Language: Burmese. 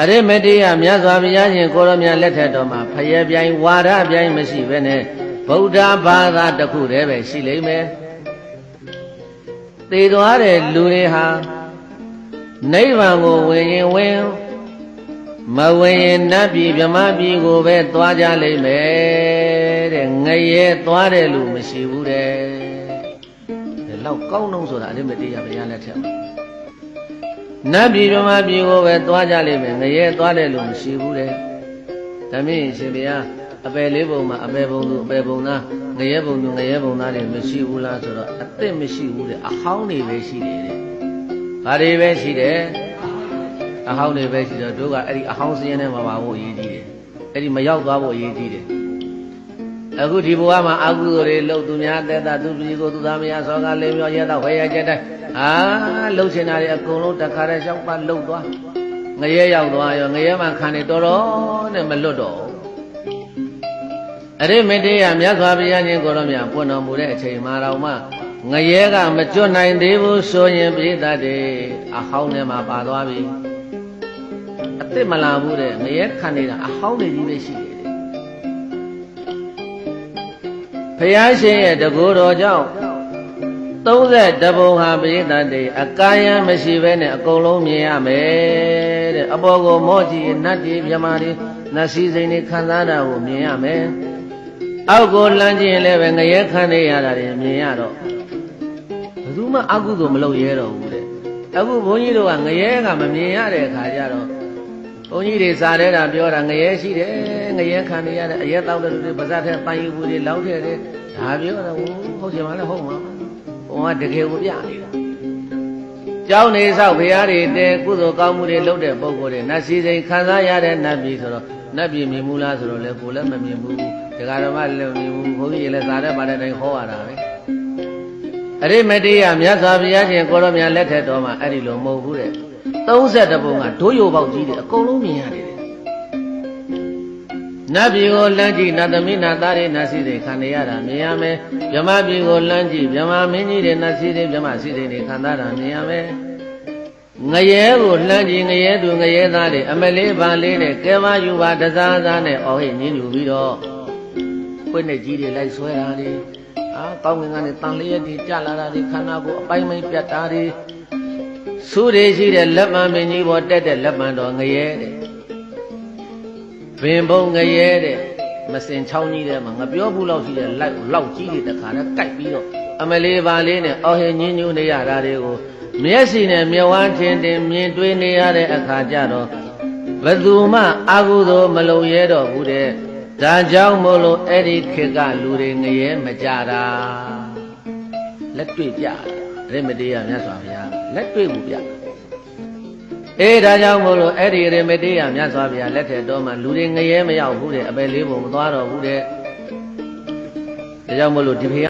အရိမတိယမြတ်စွာဘုရားရှင်ကိုရောမြတ်လက်ထက်တော်မှာဖယဲပြိုင်ဝါဒပြိုင်မရှိဘဲနဲ့ဗုဒ္ဓဘာသာတစ်ခုတည်းပဲရှိလိမ့်မယ်သေသွားတဲ့လူတွေဟာနိဗ္ဗာန်ကိုဝင်ရင်ဝင်မဝင်ရင်နတ်ပြည်ဗြဟ္မပြည်ကိုပဲသွားကြလိမ့်မယ်တဲ့ငရဲသွားတဲ့လူမရှိဘူးတဲ့လောက်ကောင်းတော့ဆိုတာအရိမတိယဘုရားလက်ထက်မှာနတ်ပြည်ဗြဟ္မပြည်ကိုပဲသွားကြလိမ့်မယ်ငရဲသွားတဲ့လူမရှိဘူးတဲ့ဒါမင်းရှင်ဘုရားအပယ်လေးပုံမှာအပယ်ပုံသူအပယ်ပုံသားငရဲပုံသူငရဲပုံသားတွေမရှိဘူးလားဆိုတော့အသစ်မရှိဘူးတဲ့အဟောင်းတွေပဲရှိတယ်တဲ့ဘာတွေပဲရှိတယ်အဟောင်းတွေပဲရှိတော့တို့ကအဲ့ဒီအဟောင်းစင်းထဲမှာပါဖို့အရေးကြီးတယ်အဲ့ဒီမရောက်သွားဖို့အရေးကြီးတယ်အခုဒီဘဝမှာအကုသိုလ်တွေလှုပ်သူများသက်သာသူပြည်ကိုသူသားမယားစောကလေးမျိုးရဲတော့ဝဲရကြတဲ့လှုပ်ချင်တာတွေအကုန်လုံးတခါတည်းရှောက်ပါလှုပ်သွားငရဲရောက်သွားရောငရဲမှာခံနေတော်တော်နဲ့မလွတ်တော့အရိမတိယမြတ်စွာဘုရားရှင်ကိုရောမြတ်ပွင့်တော်မူတဲ့အချိန်မှာတော့မှငရဲကမကျွတ်နိုင်သေးဘူးဆိုရင်ပြိတ္တတွေအဟောင်းထဲမှာပါသွားပြီအစ်စ်မလာဘူးတဲ့ငရဲခံနေတာအဟောင်းတွေကြီးပဲရှိတယ်ဘုရားရှင်ရဲ့တကူတော်ကြောင့်32ဘုံဟာပြိတ္တတွေအကာယံမရှိဘဲနဲ့အကုန်လုံးမြင်ရမယ်တဲ့အပေါ်ကိုမော့ကြည့်နတ်တွေမြမာတွေနတ်စည်းစိမ်တွေခံစားတာကိုမြင်ရမယ်အောက်ကိုလှမ်းကြည့်ရင်လည်းပဲငရဲခံနေရတာတွေမြင်ရတော့ဘယ်သူမှအကုသိုလ်မလုပ်ရဲတော့ဘူးတဲ့အခုဘုန်းကြီးတို့ကငရဲကမမြင်ရတဲ့အခါကျတော့ဘုန်းကြီးတွေစားတဲ့တာပြောတာငရဲရှိတယ်ငရဲခံနေရတဲ့အရက်တောက်တဲ့လူတွေပါးစပ်ထဲပန်းယူဘူးတွေလောက်တဲ့တယ်ဒါပြောတော့ဟုတ်ချင်ပါလဲဟုတ်မှာဘုံကတကယ်ကိုပြနေတာကျောင်းနေဆောက်ဘုရားတွေတဲကုသိုလ်ကောင်းမှုတွေလုပ်တဲ့ပုဂ္ဂိုလ်တွေနတ်စည်းစိမ်ခံစားရတဲ့နတ်ပြည်ဆိုတော့နတ်ပြည်မြင်မှုလားဆိုတော့လေကိုလည်းမမြင်ဘူးဒကာဓမ္မလည်းမမြင်ဘူးဘုန်းကြီးလည်းစားတဲ့ပါတဲ့တိုင်းဟောရတာပဲအရိမတိယမြတ်စွာဘုရားရှင်ကိုရောမြတ်လက်ထက်တော်မှာအဲ့ဒီလိုမဟုတ်ဘူးတဲ့32ဘုံကဒိုးရိုပေါက်ကြီးတယ်အကုန်လုံးမြင်ရတယ်နတ်ပြည်ကိုလမ်းကြည့်နတ်သမီးနတ်သားတွေနတ်စည်းတွေခံနေရတာမြင်ရမယ်ဗြဟ္မပြည်ကိုလမ်းကြည့်ဗြဟ္မမင်းကြီးတွေနတ်စည်းတွေဗြဟ္မစည်းတွေခံသားတာမြင်ရမယ်ငရဲကိုလှမ်းကြည့်ငရဲသူငရဲသားတွေအမလေးပါလေးနဲ့ကဲပါယူပါတစားစားနဲ့အော်ဟိညင်းယူပြီးတော့ခွေးနဲ့ကြီးတွေလိုက်ဆွဲတာတွေကောင်းငင်ကနေတန်လျက်တွေကြလာတာတွေခန္ဓာကိုယ်အပိုင်းပိုင်းပြတ်တာတွေဆူတွေရှိတဲ့လက်မှန်မင်းကြီးပေါ်တက်တဲ့လက်မှန်တော်ငရဲတဲ့ဘင်ဘုံငရဲတဲ့မစင်ချောင်းကြီးတဲ့မှာငါပြောဘူးလောက်ရှိတဲ့လောက်ကြီးတွေတခါနဲ့ကြိုက်ပြီးတော့အမလေးပါလေးနဲ့အော်ဟိညင်းညူနေရတာတွေကိုမျက်စိနဲ့မျက်ဝန်းထင်တင်မြင်တွေ့နေရတဲ့အခါကျတော့ဘယ်သူမှအကုသိုလ်မလုပ်ရဲတော့ဘူးတဲ့ဒါကြောင့်မို့လို့အဲ့ဒီခေတ်ကလူတွေငရဲမကြတာလက်တွေ့ပြတယ်အရိမတိယမြတ်စွာဘုရားလက်တွေ့ကိုပြဒါကြောင့်မို့လို့အဲ့ဒီအရိမတိယမြတ်စွာဘုရားလက်ထက်တော်မှာလူတွေငရဲမရောက်ဘူးတဲ့အပယ်လေးပုံမသွားတော့ဘူးတဲ့ဒါကြောင့်မို့လို့ဒီ